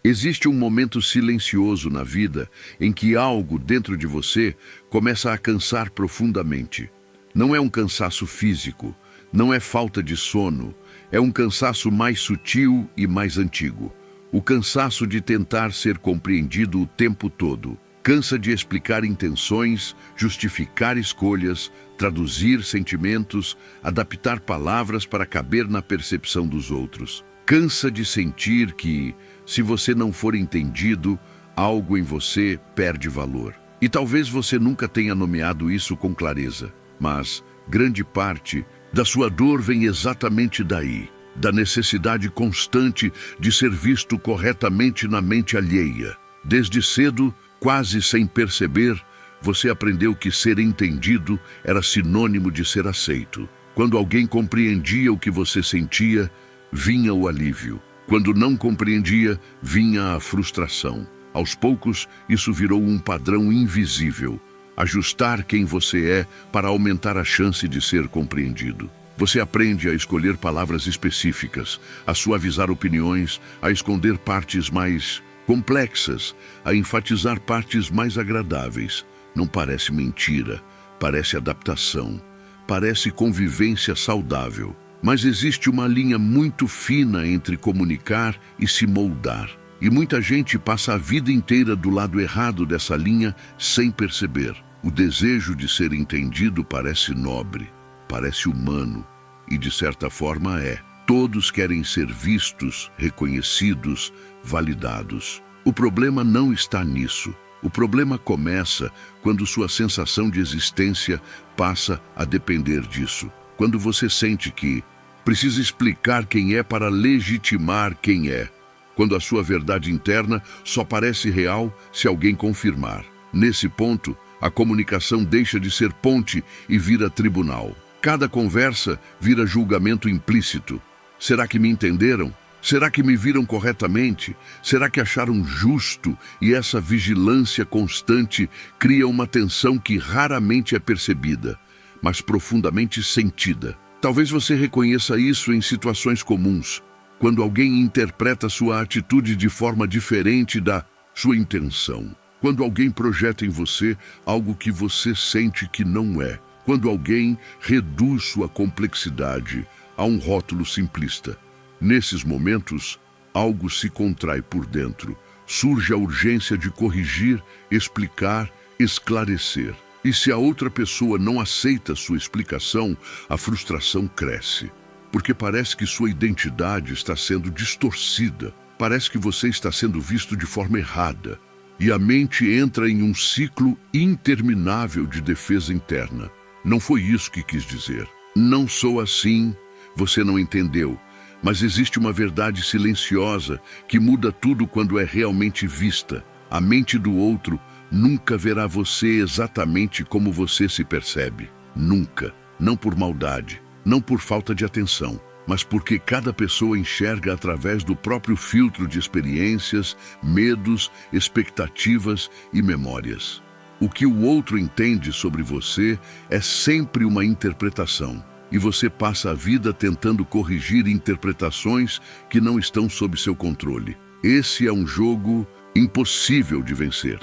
Existe um momento silencioso na vida em que algo dentro de você começa a cansar profundamente. Não é um cansaço físico, não é falta de sono, é um cansaço mais sutil e mais antigo. O cansaço de tentar ser compreendido o tempo todo. Cansa de explicar intenções, justificar escolhas, traduzir sentimentos, adaptar palavras para caber na percepção dos outros. Cansa de sentir que, se você não for entendido, algo em você perde valor. E talvez você nunca tenha nomeado isso com clareza, mas grande parte da sua dor vem exatamente daí, da necessidade constante de ser visto corretamente na mente alheia. Desde cedo, quase sem perceber, você aprendeu que ser entendido era sinônimo de ser aceito. Quando alguém compreendia o que você sentia, vinha o alívio. Quando não compreendia, vinha a frustração. Aos poucos, isso virou um padrão invisível. Ajustar quem você é para aumentar a chance de ser compreendido. Você aprende a escolher palavras específicas, a suavizar opiniões, a esconder partes mais complexas, a enfatizar partes mais agradáveis. Não parece mentira, parece adaptação, parece convivência saudável. Mas existe uma linha muito fina entre comunicar e se moldar. E muita gente passa a vida inteira do lado errado dessa linha sem perceber. O desejo de ser entendido parece nobre, parece humano e de certa forma é. Todos querem ser vistos, reconhecidos, validados. O problema não está nisso. O problema começa quando sua sensação de existência passa a depender disso. Quando você sente que precisa explicar quem é para legitimar quem é. Quando a sua verdade interna só parece real se alguém confirmar. Nesse ponto, a comunicação deixa de ser ponte e vira tribunal. Cada conversa vira julgamento implícito. Será que me entenderam? Será que me viram corretamente? Será que acharam justo? E essa vigilância constante cria uma tensão que raramente é percebida, mas profundamente sentida. Talvez você reconheça isso em situações comuns, quando alguém interpreta sua atitude de forma diferente da sua intenção. Quando alguém projeta em você algo que você sente que não é. Quando alguém reduz sua complexidade a um rótulo simplista. Nesses momentos, algo se contrai por dentro. Surge a urgência de corrigir, explicar, esclarecer. E se a outra pessoa não aceita sua explicação, a frustração cresce. Porque parece que sua identidade está sendo distorcida. Parece que você está sendo visto de forma errada. E a mente entra em um ciclo interminável de defesa interna. Não foi isso que quis dizer. Não sou assim. Você não entendeu. Mas existe uma verdade silenciosa que muda tudo quando é realmente vista. A mente do outro nunca verá você exatamente como você se percebe. Nunca. Não por maldade, não por falta de atenção, mas porque cada pessoa enxerga através do próprio filtro de experiências, medos, expectativas e memórias. O que o outro entende sobre você é sempre uma interpretação. E você passa a vida tentando corrigir interpretações que não estão sob seu controle. Esse é um jogo impossível de vencer.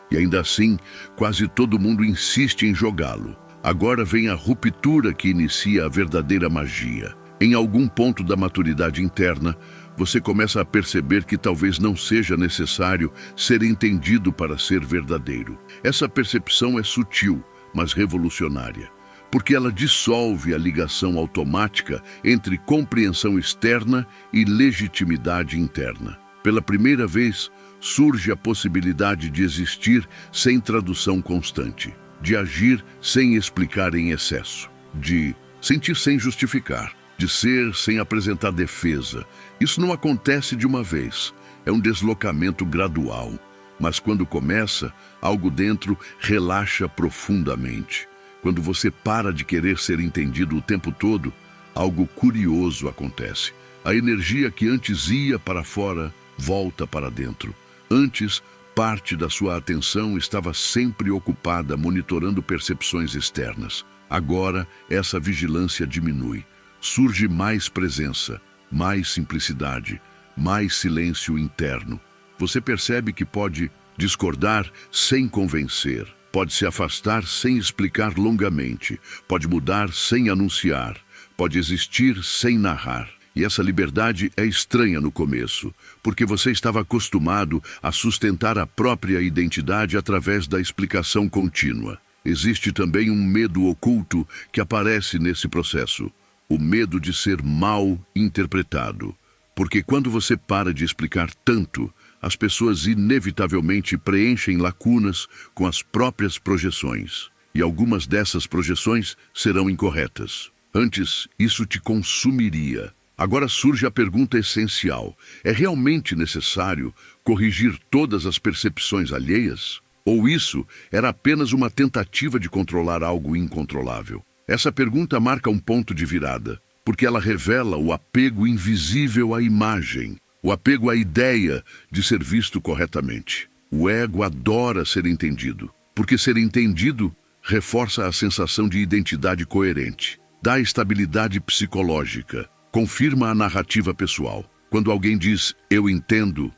E ainda assim, quase todo mundo insiste em jogá-lo. Agora vem a ruptura que inicia a verdadeira magia. Em algum ponto da maturidade interna, você começa a perceber que talvez não seja necessário ser entendido para ser verdadeiro. Essa percepção é sutil, mas revolucionária, porque ela dissolve a ligação automática entre compreensão externa e legitimidade interna. Pela primeira vez, surge a possibilidade de existir sem tradução constante, de agir sem explicar em excesso, de sentir sem justificar, de ser sem apresentar defesa. Isso não acontece de uma vez, é um deslocamento gradual, mas quando começa, algo dentro relaxa profundamente. Quando você para de querer ser entendido o tempo todo, algo curioso acontece. A energia que antes ia para fora, volta para dentro. Antes, parte da sua atenção estava sempre ocupada monitorando percepções externas. Agora, essa vigilância diminui. Surge mais presença, mais simplicidade, mais silêncio interno. Você percebe que pode discordar sem convencer, pode se afastar sem explicar longamente, pode mudar sem anunciar, pode existir sem narrar. E essa liberdade é estranha no começo, porque você estava acostumado a sustentar a própria identidade através da explicação contínua. Existe também um medo oculto que aparece nesse processo, o medo de ser mal interpretado. Porque quando você para de explicar tanto, as pessoas inevitavelmente preenchem lacunas com as próprias projeções. E algumas dessas projeções serão incorretas. Antes, isso te consumiria. Agora surge a pergunta essencial: é realmente necessário corrigir todas as percepções alheias? Ou isso era apenas uma tentativa de controlar algo incontrolável? Essa pergunta marca um ponto de virada, porque ela revela o apego invisível à imagem, o apego à ideia de ser visto corretamente. O ego adora ser entendido, porque ser entendido reforça a sensação de identidade coerente, dá estabilidade psicológica, confirma a narrativa pessoal. Quando alguém diz, eu entendo,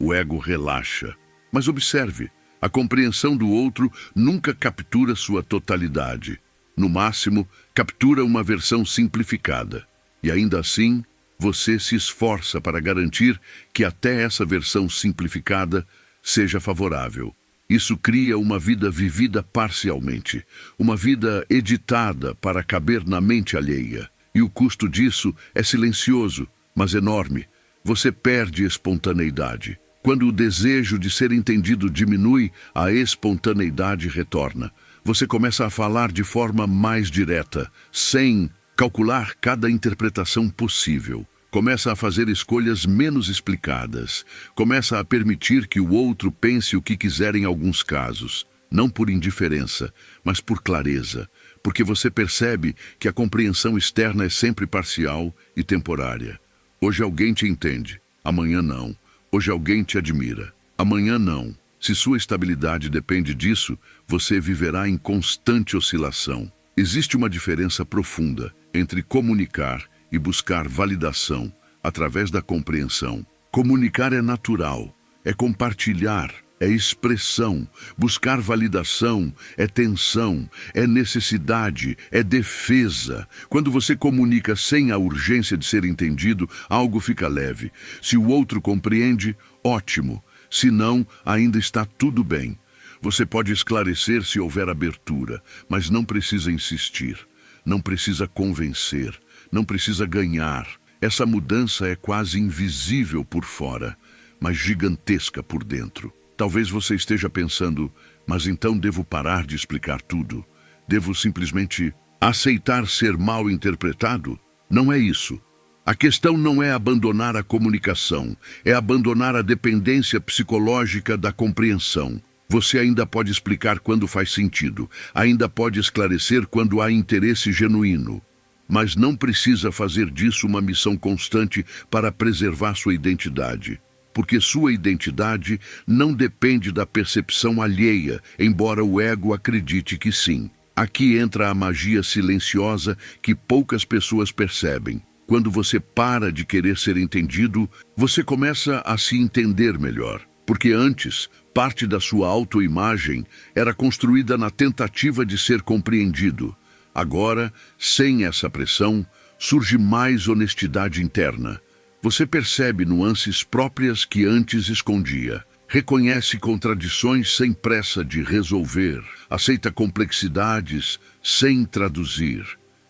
o ego relaxa. Mas observe, a compreensão do outro nunca captura sua totalidade. No máximo, captura uma versão simplificada. E ainda assim, você se esforça para garantir que até essa versão simplificada seja favorável. Isso cria uma vida vivida parcialmente, uma vida editada para caber na mente alheia. E o custo disso é silencioso, mas enorme. Você perde espontaneidade. Quando o desejo de ser entendido diminui, a espontaneidade retorna. Você começa a falar de forma mais direta, sem calcular cada interpretação possível. Começa a fazer escolhas menos explicadas. Começa a permitir que o outro pense o que quiser em alguns casos. Não por indiferença, mas por clareza. Porque você percebe que a compreensão externa é sempre parcial e temporária. Hoje alguém te entende, amanhã não. Hoje alguém te admira, amanhã não. Se sua estabilidade depende disso, você viverá em constante oscilação. Existe uma diferença profunda entre comunicar e buscar validação através da compreensão. Comunicar é natural, é compartilhar, é expressão. Buscar validação é tensão, é necessidade, é defesa. Quando você comunica sem a urgência de ser entendido, algo fica leve. Se o outro compreende, ótimo. Se não, ainda está tudo bem. Você pode esclarecer se houver abertura, mas não precisa insistir. Não precisa convencer. Não precisa ganhar. Essa mudança é quase invisível por fora, mas gigantesca por dentro. Talvez você esteja pensando, mas então devo parar de explicar tudo? Devo simplesmente aceitar ser mal interpretado? Não é isso. A questão não é abandonar a comunicação, é abandonar a dependência psicológica da compreensão. Você ainda pode explicar quando faz sentido, ainda pode esclarecer quando há interesse genuíno. Mas não precisa fazer disso uma missão constante para preservar sua identidade. Porque sua identidade não depende da percepção alheia, embora o ego acredite que sim. Aqui entra a magia silenciosa que poucas pessoas percebem. Quando você para de querer ser entendido, você começa a se entender melhor. Porque antes, parte da sua autoimagem era construída na tentativa de ser compreendido. Agora, sem essa pressão, surge mais honestidade interna. Você percebe nuances próprias que antes escondia. Reconhece contradições sem pressa de resolver. Aceita complexidades sem traduzir.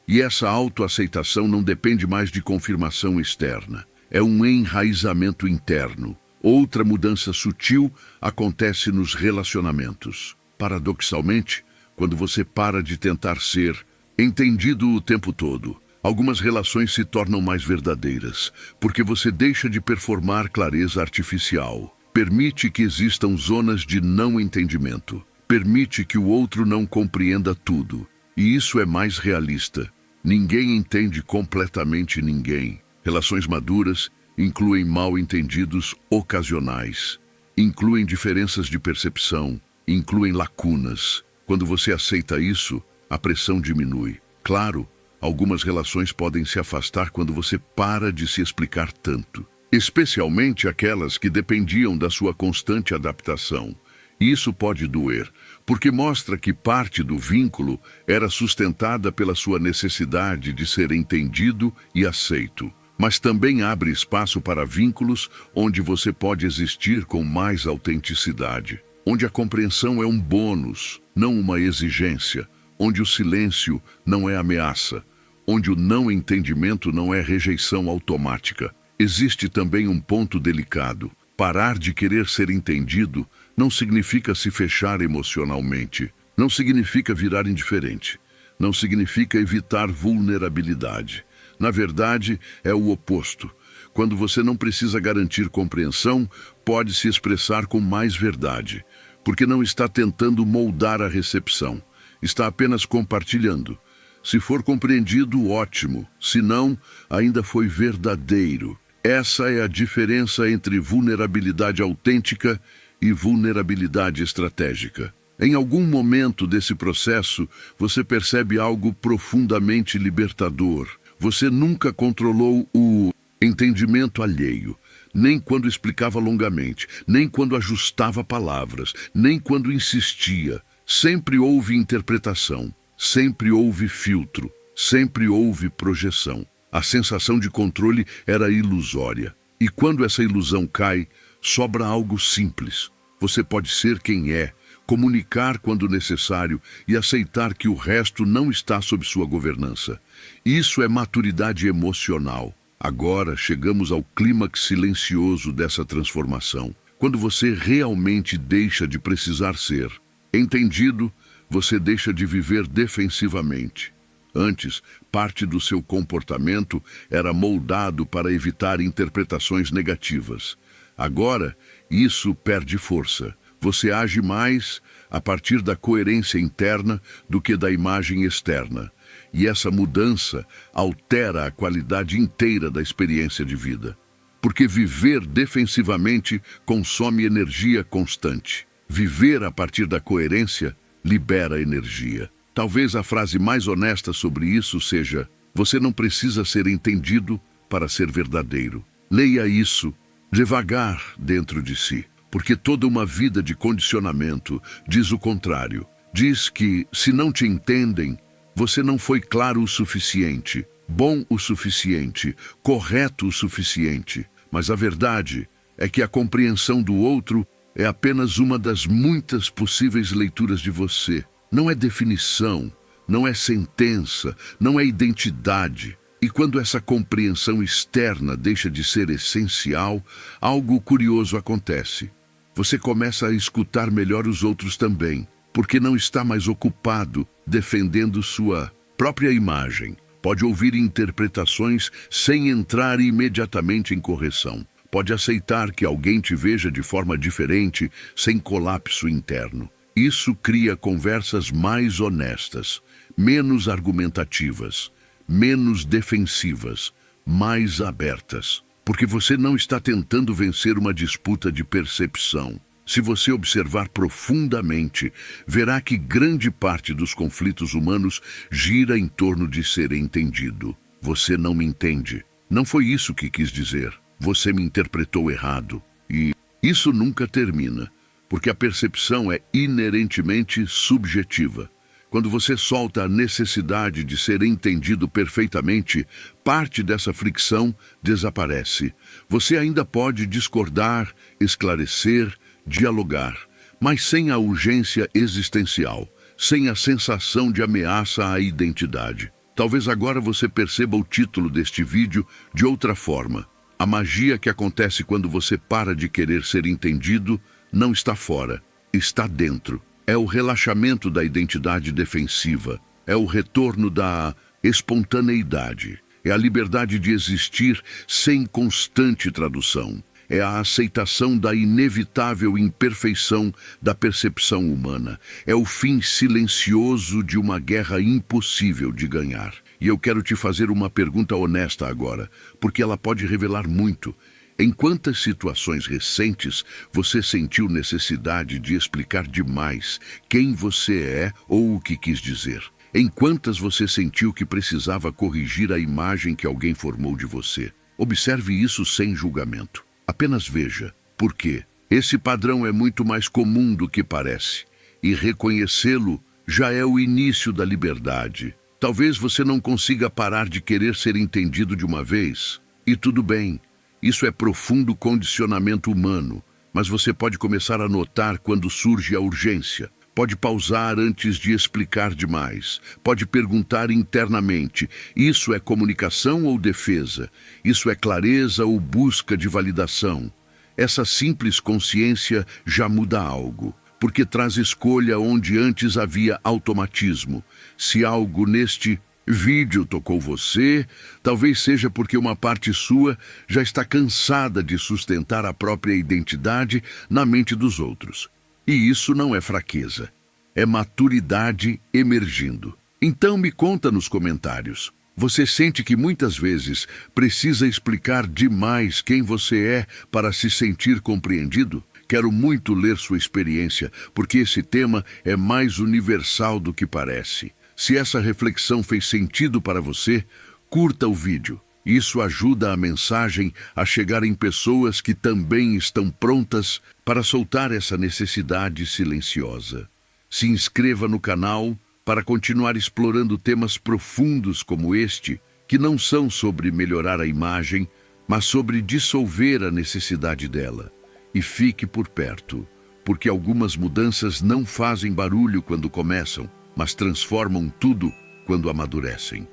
E essa autoaceitação não depende mais de confirmação externa. É um enraizamento interno. Outra mudança sutil acontece nos relacionamentos. Paradoxalmente, quando você para de tentar ser entendido o tempo todo, algumas relações se tornam mais verdadeiras, porque você deixa de performar clareza artificial. Permite que existam zonas de não entendimento. Permite que o outro não compreenda tudo. E isso é mais realista. Ninguém entende completamente ninguém. Relações maduras incluem mal-entendidos ocasionais. Incluem diferenças de percepção. Incluem lacunas. Quando você aceita isso, a pressão diminui. Claro, algumas relações podem se afastar quando você para de se explicar tanto. especialmente aquelas que dependiam da sua constante adaptação. E isso pode doer, porque mostra que parte do vínculo era sustentada pela sua necessidade de ser entendido e aceito. Mas também abre espaço para vínculos onde você pode existir com mais autenticidade, onde a compreensão é um bônus, não uma exigência, onde o silêncio não é ameaça, onde o não entendimento não é rejeição automática. Existe também um ponto delicado. Parar de querer ser entendido não significa se fechar emocionalmente, não significa virar indiferente, não significa evitar vulnerabilidade. Na verdade, é o oposto. Quando você não precisa garantir compreensão, pode se expressar com mais verdade, porque não está tentando moldar a recepção, está apenas compartilhando. Se for compreendido, ótimo. Se não, ainda foi verdadeiro. Essa é a diferença entre vulnerabilidade autêntica e vulnerabilidade estratégica. Em algum momento desse processo, você percebe algo profundamente libertador. Você nunca controlou o entendimento alheio, nem quando explicava longamente, nem quando ajustava palavras, nem quando insistia. Sempre houve interpretação, sempre houve filtro, sempre houve projeção. A sensação de controle era ilusória. E quando essa ilusão cai, sobra algo simples. Você pode ser quem é, comunicar quando necessário e aceitar que o resto não está sob sua governança. Isso é maturidade emocional. Agora chegamos ao clímax silencioso dessa transformação, quando você realmente deixa de precisar ser. Entendido, você deixa de viver defensivamente. Antes, parte do seu comportamento era moldado para evitar interpretações negativas. Agora, isso perde força. Você age mais a partir da coerência interna do que da imagem externa. E essa mudança altera a qualidade inteira da experiência de vida. Porque viver defensivamente consome energia constante. Viver a partir da coerência libera energia. Talvez a frase mais honesta sobre isso seja: você não precisa ser entendido para ser verdadeiro. Leia isso devagar dentro de si, porque toda uma vida de condicionamento diz o contrário. Diz que, se não te entendem, você não foi claro o suficiente, bom o suficiente, correto o suficiente. Mas a verdade é que a compreensão do outro é apenas uma das muitas possíveis leituras de você. Não é definição, não é sentença, não é identidade. E quando essa compreensão externa deixa de ser essencial, algo curioso acontece. Você começa a escutar melhor os outros também, porque não está mais ocupado defendendo sua própria imagem. Pode ouvir interpretações sem entrar imediatamente em correção. Pode aceitar que alguém te veja de forma diferente, sem colapso interno. Isso cria conversas mais honestas, menos argumentativas, menos defensivas, mais abertas. Porque você não está tentando vencer uma disputa de percepção. Se você observar profundamente, verá que grande parte dos conflitos humanos gira em torno de ser entendido. Você não me entende. Não foi isso que quis dizer. Você me interpretou errado. E isso nunca termina, porque a percepção é inerentemente subjetiva. Quando você solta a necessidade de ser entendido perfeitamente, parte dessa fricção desaparece. Você ainda pode discordar, esclarecer, dialogar, mas sem a urgência existencial, sem a sensação de ameaça à identidade. Talvez agora você perceba o título deste vídeo de outra forma. A magia que acontece quando você para de querer ser entendido não está fora, está dentro. É o relaxamento da identidade defensiva, é o retorno da espontaneidade, é a liberdade de existir sem constante tradução, é a aceitação da inevitável imperfeição da percepção humana, é o fim silencioso de uma guerra impossível de ganhar. E eu quero te fazer uma pergunta honesta agora, porque ela pode revelar muito. Em quantas situações recentes você sentiu necessidade de explicar demais quem você é ou o que quis dizer? Em quantas você sentiu que precisava corrigir a imagem que alguém formou de você? Observe isso sem julgamento. Apenas veja. Por quê? Esse padrão é muito mais comum do que parece. E reconhecê-lo já é o início da liberdade. Talvez você não consiga parar de querer ser entendido de uma vez. E tudo bem. Isso é profundo condicionamento humano. Mas você pode começar a notar quando surge a urgência. Pode pausar antes de explicar demais. Pode perguntar internamente: isso é comunicação ou defesa? Isso é clareza ou busca de validação? Essa simples consciência já muda algo, porque traz escolha onde antes havia automatismo. Se algo neste vídeo tocou você, talvez seja porque uma parte sua já está cansada de sustentar a própria identidade na mente dos outros. E isso não é fraqueza, é maturidade emergindo. Então me conta nos comentários. Você sente que muitas vezes precisa explicar demais quem você é para se sentir compreendido? Quero muito ler sua experiência, porque esse tema é mais universal do que parece. Se essa reflexão fez sentido para você, curta o vídeo. Isso ajuda a mensagem a chegar em pessoas que também estão prontas para soltar essa necessidade silenciosa. Se inscreva no canal para continuar explorando temas profundos como este, que não são sobre melhorar a imagem, mas sobre dissolver a necessidade dela. E fique por perto, porque algumas mudanças não fazem barulho quando começam, mas transformam tudo quando amadurecem.